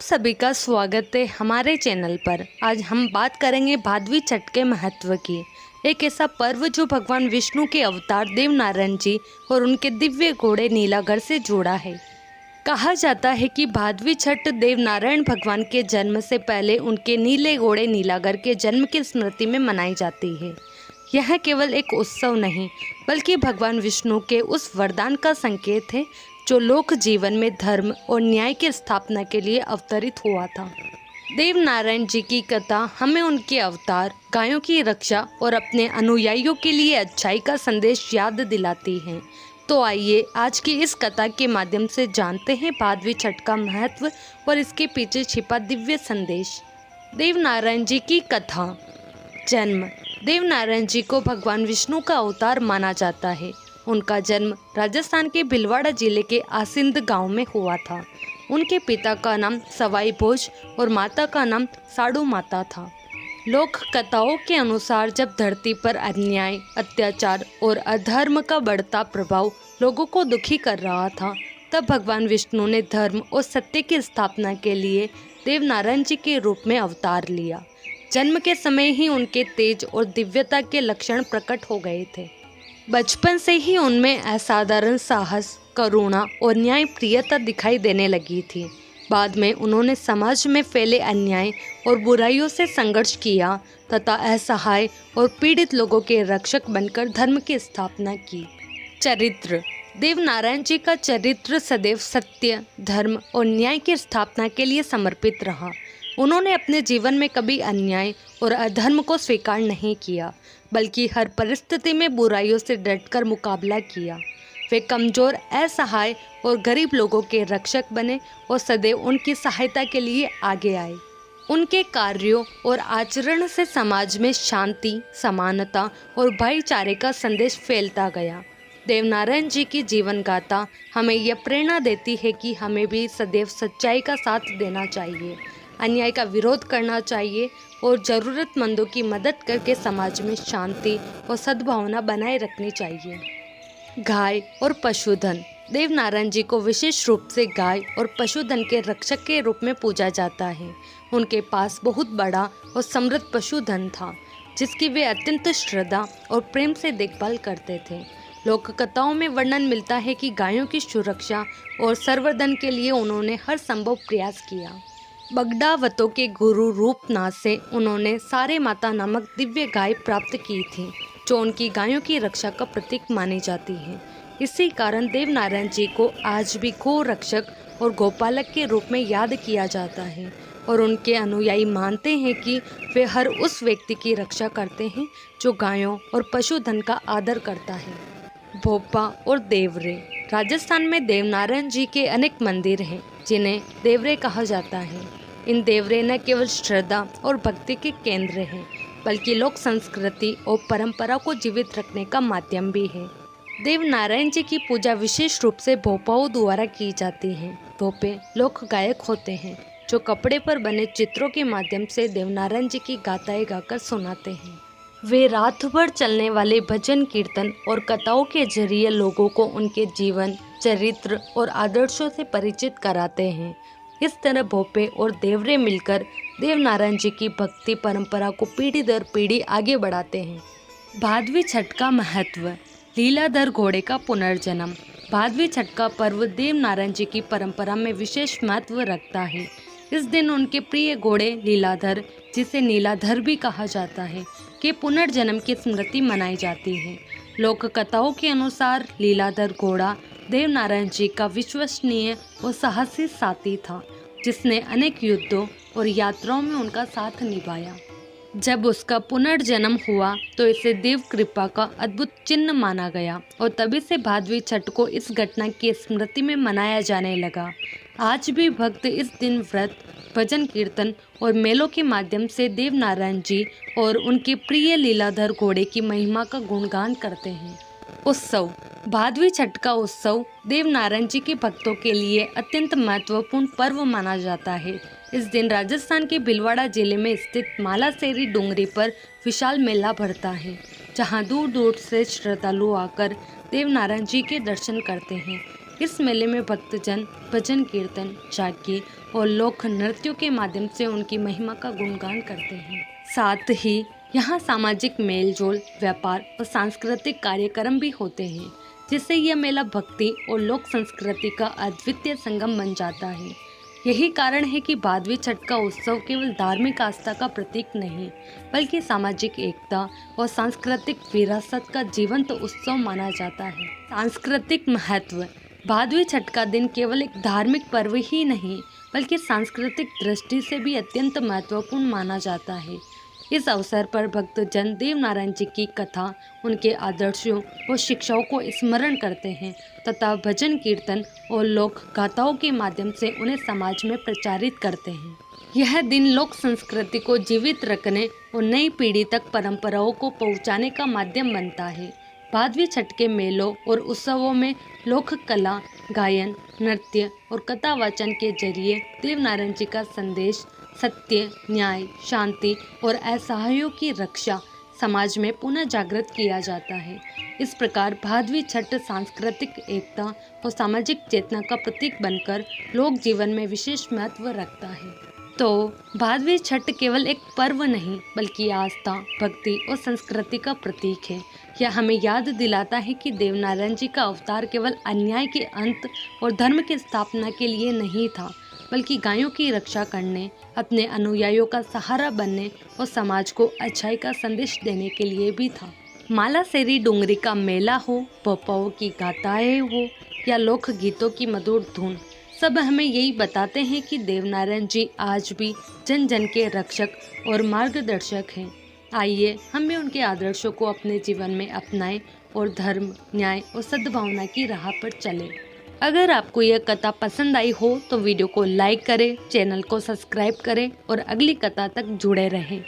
सभी का स्वागत है हमारे चैनल पर। आज हम बात करेंगे भादवी छठ के महत्व की। एक ऐसा पर्व जो भगवान विष्णु के अवतार देवनारायण जी और उनके दिव्य घोड़े नीलागढ़ से जुड़ा है। कहा जाता है कि भादवी छठ देवनारायण भगवान के जन्म से पहले उनके नीले घोड़े नीलागढ़ के जन्म की स्मृति में मनाई जाती है। यह केवल एक उत्सव नहीं बल्कि भगवान विष्णु के उस वरदान का संकेत है जो लोक जीवन में धर्म और न्याय की स्थापना के लिए अवतरित हुआ था। देवनारायण जी की कथा हमें उनके अवतार, गायों की रक्षा और अपने अनुयायियों के लिए अच्छाई का संदेश याद दिलाती है। तो आइए आज की इस कथा के माध्यम से जानते हैं भादवी छठ का महत्व और इसके पीछे छिपा दिव्य संदेश। देवनारायण जी की कथा। जन्म। देवनारायण जी को भगवान विष्णु का अवतार माना जाता है। उनका जन्म राजस्थान के भिलवाड़ा जिले के आसिंद गांव में हुआ था। उनके पिता का नाम सवाई भोज और माता का नाम साड़ू माता था। लोक कथाओं के अनुसार जब धरती पर अन्याय, अत्याचार और अधर्म का बढ़ता प्रभाव लोगों को दुखी कर रहा था, तब भगवान विष्णु ने धर्म और सत्य की स्थापना के लिए देवनारायण जी के रूप में अवतार लिया। जन्म के समय ही उनके तेज और दिव्यता के लक्षण प्रकट हो गए थे। बचपन से ही उनमें असाधारण साहस, करुणा और न्याय प्रियता दिखाई देने लगी थी। बाद में उन्होंने समाज में फैले अन्याय और बुराइयों से संघर्ष किया तथा असहाय और पीड़ित लोगों के रक्षक बनकर धर्म की स्थापना की। चरित्र। देवनारायण जी का चरित्र सदैव सत्य, धर्म और न्याय की स्थापना के लिए समर्पित रहा। उन्होंने अपने जीवन में कभी अन्याय और अधर्म को स्वीकार नहीं किया, बल्कि हर परिस्थिति में बुराइयों से डटकर मुकाबला किया। वे कमजोर, असहाय और गरीब लोगों के रक्षक बने और सदैव उनकी सहायता के लिए आगे आए। उनके कार्यों और आचरण से समाज में शांति, समानता और भाईचारे का संदेश फैलता गया। देवनारायण जी की जीवन गाथा हमें यह प्रेरणा देती है कि हमें भी सदैव सच्चाई का साथ देना चाहिए, अन्याय का विरोध करना चाहिए और ज़रूरतमंदों की मदद करके समाज में शांति और सद्भावना बनाए रखनी चाहिए। गाय और पशुधन। देवनारायण जी को विशेष रूप से गाय और पशुधन के रक्षक के रूप में पूजा जाता है। उनके पास बहुत बड़ा और समृद्ध पशुधन था, जिसकी वे अत्यंत श्रद्धा और प्रेम से देखभाल करते थे। लोक कथाओं में वर्णन मिलता है कि गायों की सुरक्षा और संवर्धन के लिए उन्होंने हर संभव प्रयास किया। बगडावतों के गुरु रूपनाथ से उन्होंने सारे माता नामक दिव्य गाय प्राप्त की थी, जो उनकी गायों की रक्षा का प्रतीक मानी जाती है। इसी कारण देवनारायण जी को आज भी गो रक्षक और गोपालक के रूप में याद किया जाता है और उनके अनुयायी मानते हैं कि वे हर उस व्यक्ति की रक्षा करते हैं जो गायों और पशुधन का आदर करता है। भोपा और देवरे। राजस्थान में देवनारायण जी के अनेक मंदिर हैं, जिन्हें देवरे कहा जाता है। इन देवरे न केवल श्रद्धा और भक्ति के केंद्र हैं, बल्कि लोक संस्कृति और परंपरा को जीवित रखने का माध्यम भी है। देवनारायण जी की पूजा विशेष रूप से भोपाओं द्वारा की जाती है। भोपे लोक गायक होते हैं, जो कपड़े पर बने चित्रों के माध्यम से देवनारायण जी की गाथाएं गाकर सुनाते हैं। वे रात भर चलने वाले भजन, कीर्तन और कथाओं के जरिए लोगों को उनके जीवन, चरित्र और आदर्शों से परिचित कराते हैं। इस तरह भोपे और देवरे मिलकर देवनारायण जी की भक्ति परंपरा को पीढ़ी दर पीढ़ी आगे बढ़ाते हैं। भादवी छठ का महत्व। लीलाधर घोड़े का पुनर्जन्म। भादवी छठ का पर्व देवनारायण जी की परंपरा में विशेष महत्व रखता है। इस दिन उनके प्रिय घोड़े लीलाधर, जिसे नीलाधर भी कहा जाता है, के पुनर्जन्म की स्मृति मनाई जाती है। लोक कथाओं के अनुसार लीलाधर घोड़ा देवनारायण जी का विश्वसनीय और साहसी साथी था, जिसने अनेक युद्धों और यात्राओं में उनका साथ निभाया। जब उसका पुनर्जन्म हुआ तो इसे देव कृपा का अद्भुत चिन्ह माना गया और तभी से भादवी छठ को इस घटना की स्मृति में मनाया जाने लगा। आज भी भक्त इस दिन व्रत, भजन, कीर्तन और मेलों के माध्यम से देवनारायण जी और उनके प्रिय लीलाधर घोड़े की महिमा का गुणगान करते हैं। उत्सव। भादवी छठ का उत्सव देवनारायण जी के भक्तों के लिए अत्यंत महत्वपूर्ण पर्व माना जाता है। इस दिन राजस्थान के भिलवाड़ा जिले में स्थित मालासेरी डूंगरी पर विशाल मेला भरता है, जहां दूर दूर से श्रद्धालु आकर देवनारायण जी के दर्शन करते हैं। इस मेले में भक्तजन भजन कीर्तन, झांकी और लोक नृत्यों के माध्यम से उनकी महिमा का गुणगान करते हैं। साथ ही यहाँ सामाजिक मेलजोल, व्यापार और सांस्कृतिक कार्यक्रम भी होते हैं, जिससे यह मेला भक्ति और लोक संस्कृति का अद्वितीय संगम बन जाता है। यही कारण है कि भादवी छठ का उत्सव केवल धार्मिक आस्था का प्रतीक नहीं, बल्कि सामाजिक एकता और सांस्कृतिक विरासत का जीवंत उत्सव माना जाता है। सांस्कृतिक महत्व। भादवी छठ का दिन केवल एक धार्मिक पर्व ही नहीं, बल्कि सांस्कृतिक दृष्टि से भी अत्यंत महत्वपूर्ण माना जाता है। इस अवसर पर भक्तजन देवनारायण जी की कथा, उनके आदर्शों और शिक्षाओं को स्मरण करते हैं तथा भजन कीर्तन और लोक गाथाओं के माध्यम से उन्हें समाज में प्रचारित करते हैं। यह दिन लोक संस्कृति को जीवित रखने और नई पीढ़ी तक परंपराओं को पहुंचाने का माध्यम बनता है। भादवी छठ के मेलों और उत्सवों में लोक कला, गायन, नृत्य और कथा वाचन के जरिए देवनारायण जी का संदेश, सत्य, न्याय, शांति और असहायों की रक्षा समाज में पुनः जागृत किया जाता है। इस प्रकार भादवी छठ सांस्कृतिक एकता और सामाजिक चेतना का प्रतीक बनकर लोक जीवन में विशेष महत्व रखता है। तो भादवी छठ केवल एक पर्व नहीं, बल्कि आस्था, भक्ति और संस्कृति का प्रतीक है। यह हमें याद दिलाता है कि देवनारायण जी का अवतार केवल अन्याय के अंत और धर्म की स्थापना के लिए नहीं था, बल्कि गायों की रक्षा करने, अपने अनुयायियों का सहारा बनने और समाज को अच्छाई का संदेश देने के लिए भी था। मालासेरी डूंगरी का मेला हो, पौपाओं की गाथाएं हो या लोक गीतों की मधुर धुन, सब हमें यही बताते हैं कि देवनारायण जी आज भी जन जन के रक्षक और मार्गदर्शक हैं। आइए हम भी उनके आदर्शों को अपने जीवन में अपनाएं और धर्म, न्याय और सद्भावना की राह पर चलें। अगर आपको यह कथा पसंद आई हो तो वीडियो को लाइक करें, चैनल को सब्सक्राइब करें और अगली कथा तक जुड़े रहें।